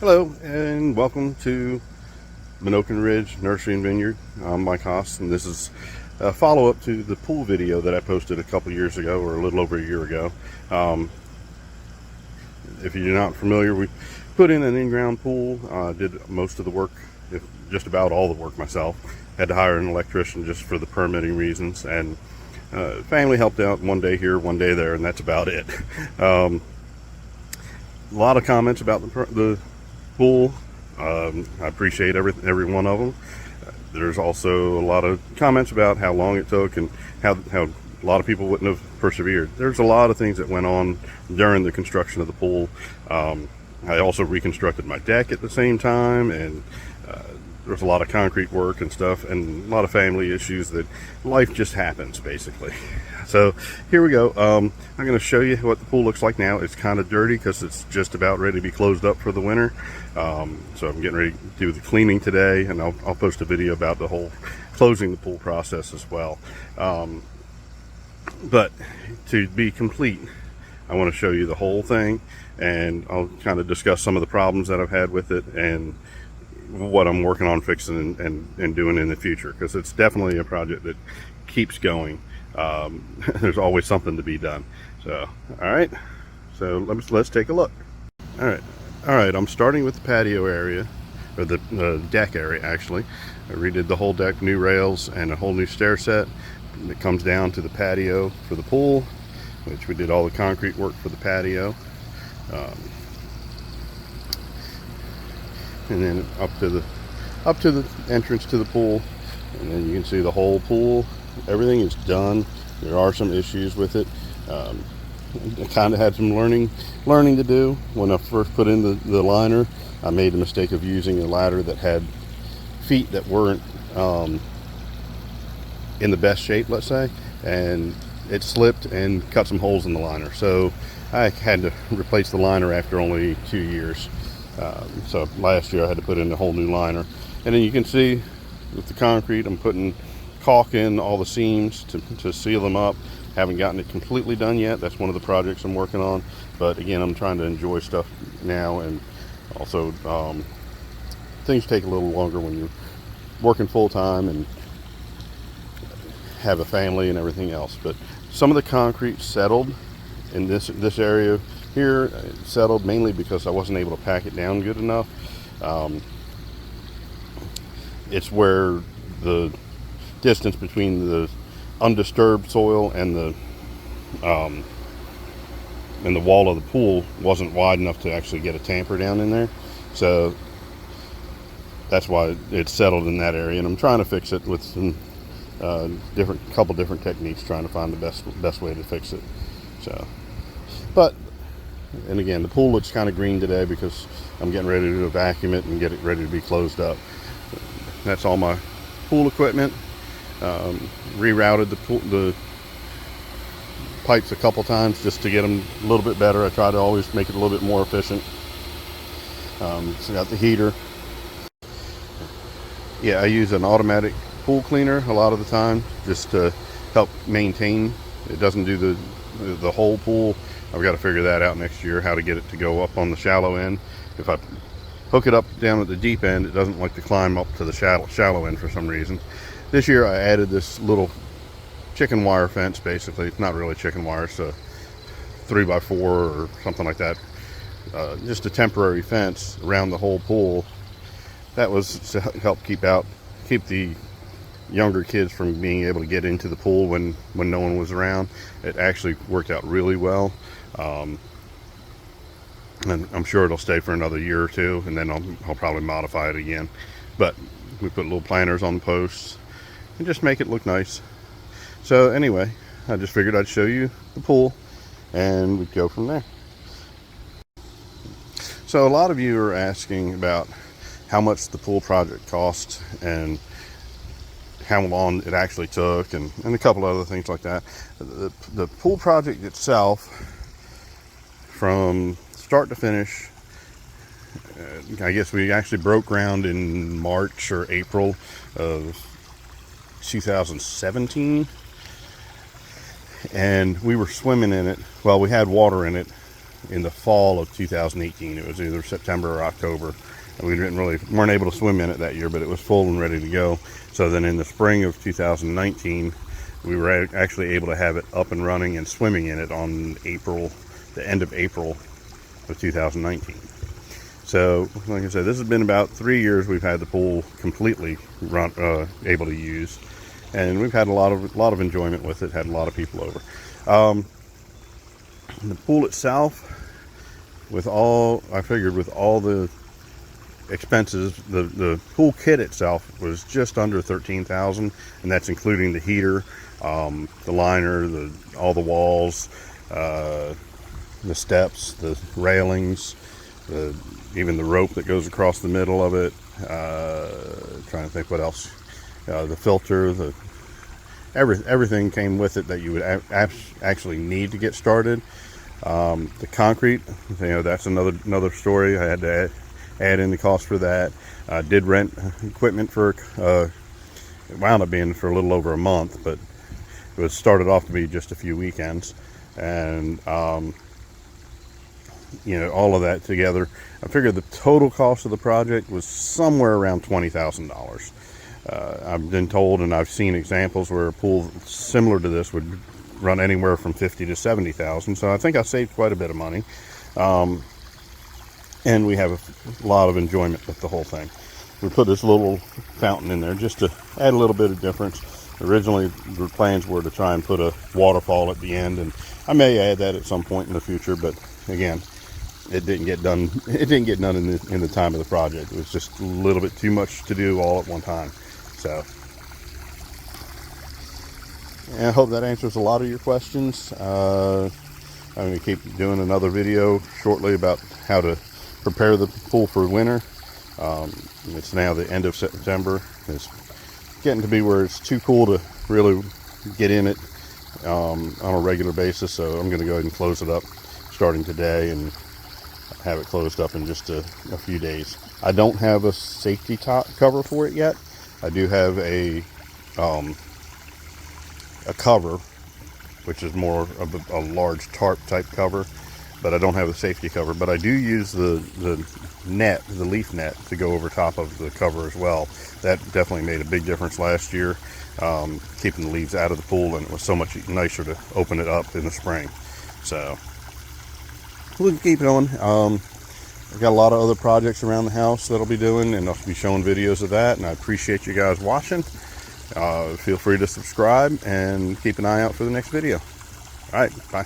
Hello and welcome to Minokan Ridge Nursery and Vineyard. I'm Mike Haas, and this is a follow-up to the pool video that I posted a couple years ago, or a little over a year ago. If you're not familiar, we put in an in-ground pool. Did most of the work, just about all the work myself. Had to hire an electrician just for the permitting reasons, and family helped out one day here, one day there, and that's about it. A lot of comments about the pool. I appreciate every one of them. There's also a lot of comments about how long it took and how a lot of people wouldn't have persevered. There's a lot of things that went on during the construction of the pool. I also reconstructed my deck at the same time, and there's a lot of concrete work and stuff, and a lot of family issues that life just happens, basically. So here we go. I'm going to show you what the pool looks like now. It's kind of dirty because it's just about ready to be closed up for the winter. So I'm getting ready to do the cleaning today, and I'll post a video about the whole closing the pool process as well. But to be complete, I want to show you the whole thing, and I'll kind of discuss some of the problems that I've had with it and what I'm working on fixing and doing in the future, because it's definitely a project that keeps going. There's always something to be done. So all right, so let's take a look. All right, I'm starting with the patio area, or the deck area actually. I redid the whole deck, new rails and a whole new stair set that comes down to the patio for the pool, which we did all the concrete work for the patio. And then up to the entrance to the pool, and then you can see the whole pool. Everything is done. There are some issues with it. I kind of had some learning to do. When I first put in the liner, I made the mistake of using a ladder that had feet that weren't in the best shape, let's say, and it slipped and cut some holes in the liner. So I had to replace the liner after only 2 years. So last year I had to put in a whole new liner. And then you can see with the concrete, I'm putting caulk in all the seams to seal them up. Haven't gotten it completely done yet. That's one of the projects I'm working on. But again, I'm trying to enjoy stuff now, and also things take a little longer when you're working full-time and have a family and everything else. But some of the concrete settled in this area here. It settled mainly because I wasn't able to pack it down good enough. It's where the distance between the undisturbed soil and the wall of the pool wasn't wide enough to actually get a tamper down in there. So that's why it's settled in that area, and I'm trying to fix it with some couple different techniques, trying to find the best way to fix it. So, and again, the pool looks kind of green today because I'm getting ready to vacuum it and get it ready to be closed up. That's all my pool equipment. Rerouted the pipes a couple times just to get them a little bit better. I try to always make it a little bit more efficient. So got the heater. Yeah, I use an automatic pool cleaner a lot of the time just to help maintain. It doesn't do the whole pool. I've got to figure that out next year, how to get it to go up on the shallow end. If I hook it up down at the deep end, it doesn't like to climb up to the shallow end for some reason. This year I added this little chicken wire fence. Basically, it's not really chicken wire, it's a 3x4 or something like that. Just a temporary fence around the whole pool. That was to help keep the younger kids from being able to get into the pool when no one was around. It actually worked out really well. And I'm sure it'll stay for another year or two, and then I'll probably modify it again. But we put little planters on the posts and just make it look nice. So anyway, I just figured I'd show you the pool and we'd go from there. So a lot of you are asking about how much the pool project cost and how long it actually took, and a couple other things like that. The pool project itself, from start to finish, I guess we actually broke ground in March or April of 2017, and we were swimming in it. Well, we had water in it in the fall of 2018. It was either September or October. And we weren't able to swim in it that year, but it was full and ready to go. So then in the spring of 2019, we were actually able to have it up and running and swimming in it on the end of April of 2019. So, like I said, this has been about 3 years we've had the pool completely able to use, and we've had a lot of enjoyment with it. Had a lot of people over. The pool itself, with all the expenses, the pool kit itself was just under $13,000, and that's including the heater, the liner, all the walls, the steps, the railings, even the rope that goes across the middle of it. Trying to think what else. The filter, everything came with it that you would actually need to get started. The concrete, that's another story. I had to add in the cost for that. I did rent equipment for it wound up being for a little over a month, but it was started off to be just a few weekends, and all of that together, I figured the total cost of the project was somewhere around $20,000. I've been told, and I've seen examples where a pool similar to this would run anywhere from $50,000 to $70,000. So I think I saved quite a bit of money, and we have a lot of enjoyment with the whole thing. We put this little fountain in there just to add a little bit of difference. Originally, the plans were to try and put a waterfall at the end, and I may add that at some point in the future. But again, it didn't get done. It didn't get done in the time of the project. It was just a little bit too much to do all at one time. So, and I hope that answers a lot of your questions. I'm going to keep doing another video shortly about how to prepare the pool for winter. It's now the end of September. It's getting to be where it's too cool to really get in it on a regular basis. So I'm going to go ahead and close it up starting today and have it closed up in just a few days. I don't have a safety top cover for it yet. I do have a cover, which is more of a large tarp type cover, but I don't have a safety cover. But I do use the leaf net to go over top of the cover as well. That definitely made a big difference last year, keeping the leaves out of the pool, and it was so much nicer to open it up in the spring. So we'll keep going. I've got a lot of other projects around the house that I'll be doing, and I'll be showing videos of that, and I appreciate you guys watching. Feel free to subscribe and keep an eye out for the next video. All right, bye.